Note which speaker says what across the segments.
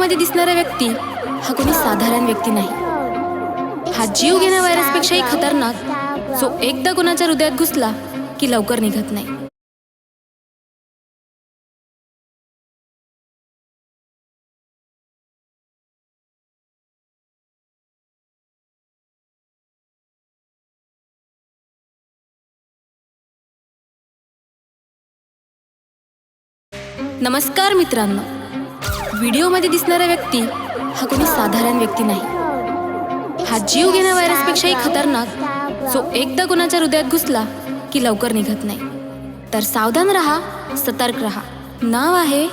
Speaker 1: व्हिडिओमध्ये दिसणारा व्यक्ती हा कोणी साधारण व्यक्ती नाही. हा जीव घेण्या व्हायरसपेक्षाही खतरनाक, जो एकदा कोणाच्या हृदयात घुसला की लवकर निघत नाही. नमस्कार मित्रांनो, व्हिडिओमध्ये दिसणारा व्यक्ती हा कोणी साधारण व्यक्ती नाही. हा जीव घेण्या व्हायरसपेक्षाही खतरनाक, जो एकदा कोणाच्या हृदयात घुसला की लवकर निघत नाही. तर सावधान रहा, सतर्क रहा. नाव आहे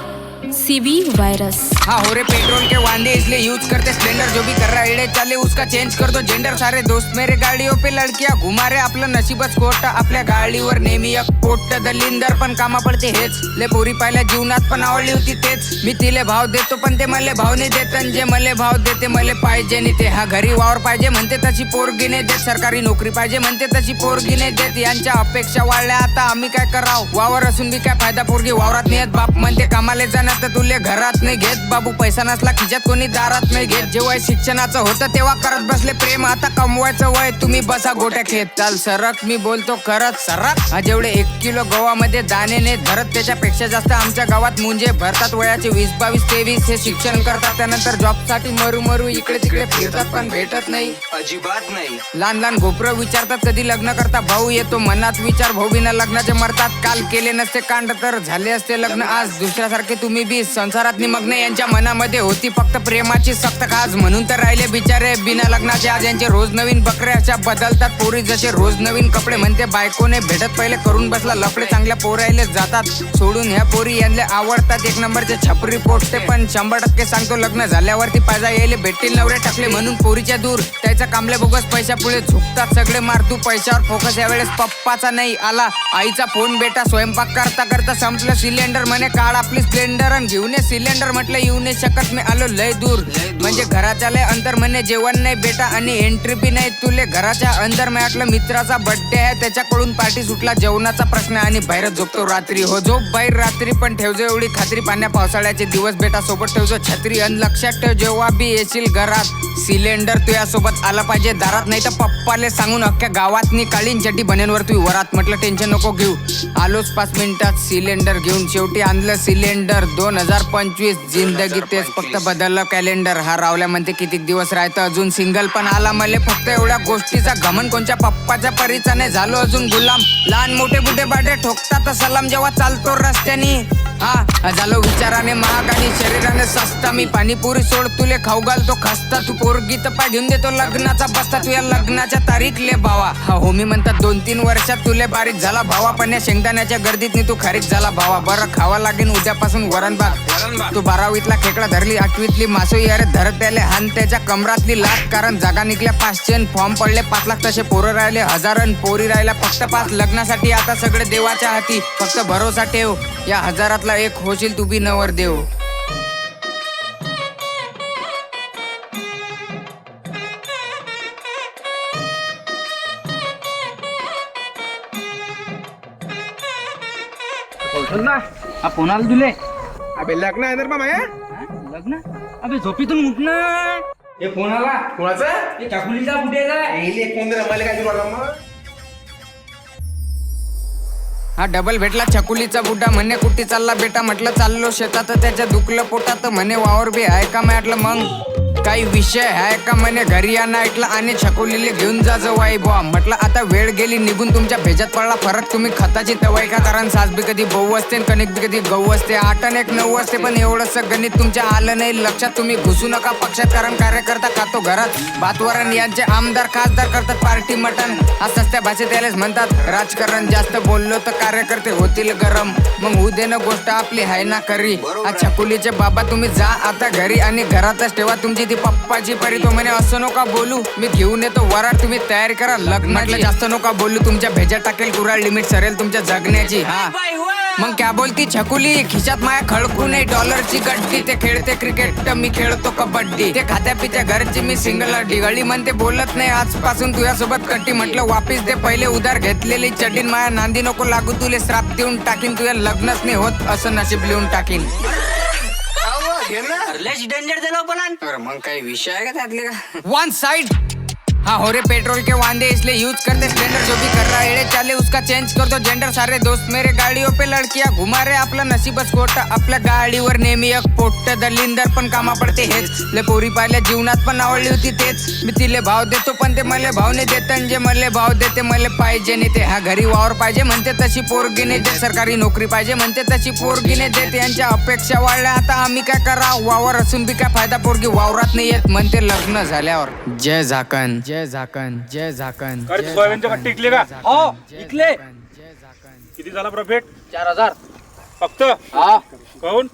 Speaker 1: सीबी वायरस.
Speaker 2: हाँ हो रे पेट्रोल के वांदे इसलिए यूज करते स्प्लेंडर. जो भी कर रहा है चाले उसका चेंज कर दो जेंडर. सारे दोस्त मेरे गाड़ियों पे लड़कियां घुमा रे. आपलं नशीबच खोट, आपल्या गाडीवर नेहमी एक पोट दलिंदर पण कामा पडते हेच. ले पोरी पाहिल्या जीवनात पण आवडली होती तेच. मी तिले भाव देतो पण ते मले भाव नाही देत. जे मले भाव देते मले पाहिजे नाही ते. हा घरी वावर पाहिजे म्हणते तशी पोरगी नाही देत. सरकारी नोकरी पाहिजे म्हणते तशी पोरगी नाही देत. यांच्या अपेक्षा वाढल्या आता आम्ही काय कराव. वावर असून बी काय फायदा, पोरगी वावरात नाही येत. बाप म्हणते कामाले जाणार तर तुले घरात नाही घेत. बाबू पैसा नसला खिशात कोणी दारात नाही घेत. जेव्हा शिक्षणाचं होतं तेव्हा करत बसले प्रेम. आता कमवायचं वय तुम्ही बसा गोट्या खेत. चाल सरक, मी बोलतो खरंच सरक. हा जेवढे 1 किलो गव्हामध्ये दाणे नाही धरत त्याच्यापेक्षा जास्त आमच्या गावात मुंजे भरतात. वयाचे 20, 22, 23 हे शिक्षण करतात. त्यानंतर जॉब साठी मरू इकडे तिकडे फिरतात पण भेटत नाही, अजिबात नाही. लहान गोप्र विचारतात कधी लग्न करता. भाऊ येतो मनात विचार, भाऊ बिना लग्नाचे मरतात. काल केले नसते कांड तर झाले असते लग्न आज. दुसऱ्यासारखे तुम्ही बी संसारात निमग्न. यांच्या मनामध्ये होती फक्त प्रेमाची सक्त खाज, म्हणून तर राहिले बिचारे बिना लग्नाचे आज. यांचे रोज नवीन बकरे अशा बदलतात पोरी जसे रोज नवीन कपडे. म्हणते बायकोने भेटत पहिले करून बसला लफडे. चांगल्या पोरायले जातात सोडून ह्या पोरी यांना आवडतात. 1 नंबरचे छपरी पोटते पण 100% सांगतो लग्न झाल्यावरती पायजा यायले भेटतील नवरे टाकले म्हणून पोरीच्या दूर. त्याचा कामले बोगस पैशा पुढे झुकतात सगळे. मार तू पैशावर फोकस. यावेळेस पप्पाचा नाही आला आईचा फोन. बेटा स्वयंपाक करता करता संपलं सिलेंडर. म्हणे काढ आपली स्प्लेंडर घेऊन ये सिलेंडर. म्हटलं येऊ नाही शकत मी आलो लय दूर. म्हणजे घराच्या लय अंतर. म्हणे जेवण नाही बेटा आणि एंट्री बी नाही तुले घराच्या अंदर. मी म्हटलं मित्राचा बर्थडे आहे त्याच्याकडून पार्टी सुटला. जेवणाचा प्रश्न आणि बाहेर झोपतो रात्री. हो झोप बाहेर रात्री पण ठेवजो एवढी खात्री. पाण्या पावसाळ्याचे दिवस बेटा सोबत ठेवजो छत्री. अन लक्षात ठेव जेव्हा बी येशील घरात सिलेंडर तुझ्यासोबत आला पाहिजे दारात. नाही तर पप्पाले सांगून अख्ख्या गावात नी काळीन चड्डी बनेनवर तू वरात. म्हटलं टेन्शन नको घेऊ, आलोच 5 मिनिटात सिलेंडर घेऊन. शेवटी आणलं सिलेंडर. 2025 जिंदगी तेच फक्त बदललं कॅलेंडर. हा रावल्या म्हणते किती दिवस राहतं अजून सिंगल पण आला मले फक्त एवढ्या गोष्टीचा घमन. कोणच्या पप्पाच्या परीचा नाही झालो अजून गुलाम. लहान मोठे बुढे बाटे ठोकतात सलाम जेव्हा चालतो रस्त्यानी. हा झालो विचाराने महाग आणि शरीराने सस्ता. मी पाणीपुरी सोड तुले खाऊ घालतो खस्ता. तू पोरगी तर पाय घेऊन देतो लग्नाचा बसता. तू या लग्नाच्या तारीख ले भावा. हा हो मी म्हणतात 2-3 वर्षात तुले बारीक झाला भावा. पण या शेंगदाण्याच्या गर्दीत तू खारीक झाला भावा. बरं खावा लागेल उद्यापासून वरण भात. तू 12वीतला खेकडा धरली 8वीतली मासोई. अरे धरत त्याले हान त्याच्या कमरातली लाट. कारण जागा निघल्या 500 फॉर्म पडले 5 लाख. तसे पोरं राहिले 1000 पोरी राहिल्या फक्त 5. लग्नासाठी आता सगळे देवाच्या हाती. फक्त भरोसा ठेव या 1000तला एक होशील तू बी नवर देव.
Speaker 3: हा फोन आला तुले.
Speaker 4: अबे लग्न आहे ना माया.
Speaker 3: लग्न? अबे झोपीतून उठ ना.
Speaker 4: हे फोन आला कोणाचा?
Speaker 3: हे चाकुलीचा कुठे
Speaker 4: फोन रमायला काय मग.
Speaker 2: हा डबल भेटला छकुलीचा बुड्डा. म्हणे कुठे चालला बेटा. म्हटलं चाललो शेतात. त्याच्या दुखलं पोटात. म्हणे वावर बी आहे का. म्हटलं मग काही विषय आहे का. म्हणे घरी या नाईटला आणि छकुलीले घेऊन जा जवाई बुवा. म्हटलं आता वेळ गेली निघून तुमच्या भेजात पडला फरक. तुम्ही खताची तवाई का. कारण सास बी कधी बहु असते कणिक बी कधी गहू असते. 8 आणि 1 9 असते पण एवढंच गणित तुमच्या आलं नाही लक्षात. तुम्ही घुसू नका पक्षात कारण कार्यकर्ता खातो घरात. भातवरण यांचे आमदार खासदार करतात पार्टी मटन. हा सस्त्या भाषेत यालेच म्हणतात राजकारण. जास्त बोललो तर कार्यकर्ते होतील गरम. मग होऊ दे ना गोष्ट आपली हाय ना खरी. हा छकुलीचे बाबा तुम्ही जा आता घरी आणि घरातच ठेवा तुमची ती पप्पाची परी. तो म्हणे असं नका बोलू मी घेऊन येतो वराड. तुम्ही तयारी करा लग्नातलं जास्त नका बोलू. तुमच्या भेजा टाकेल कुराळ लिमिट सरेल तुमच्या जगण्याची. हा मग क्या बोलती छकुली. खिशात माया खळकू नाही डॉलरची गड्डी. ते खेळते क्रिकेट मी खेळतो कबड्डी. ते खात्या पित्या घरची मी सिंगल ढिगाळी. म्हणते बोलत नाही आजपासून तुझ्यासोबत कट्टी. म्हटलं वापिस दे पहिले उधार घेतलेली चटीन. माया नांदी नको लागू तुले श्राप देऊन टाकीन. तुझ्या लग्नच नाही होत असं नशीब लिहून टाकीन. लेस डेंजर दिलो पलान अरे मग काही विषय आहे का त्यातले का वन साइड हाँ हो रे पेट्रोल के वांदे इसलिए यूज करते स्प्लेंडर जो भी कर रहा है चाले उसका चेंज कर दो जेंडर सारे दोस्त मेरे गाड़ियों पे लड़कियां घुमा रे आपलं नशीबच खोट आपल्या गाडीवर नेहमी एक पोट्ट दलिंदर पण कामा पडते हेच ले पोरी पाहिल्या जीवनात पण आवडली होती तेच मी तिले भाव देतो पण ते मला भाव नाही देत आणि जे मला भाव देते मला पाहिजे नाही ते हा घरी वावर पाहिजे म्हणते तशी पोरगी नाही देत सरकारी नोकरी पाहिजे म्हणते तशी पोरगी नाही देत यांच्या अपेक्षा वाढल्या आता आम्ही काय करा वावर असून बी काय फायदा पोरगी वावरात नाही येत म्हणते लग्न झाल्यावर जय झाकण जय झाकण जय झाकण
Speaker 5: अरे सोयाबीनच्या कट्टी इकले का
Speaker 3: हो इकले
Speaker 5: किती झाला प्रॉफिट
Speaker 3: 4000
Speaker 5: फक्त
Speaker 3: हा
Speaker 5: काऊन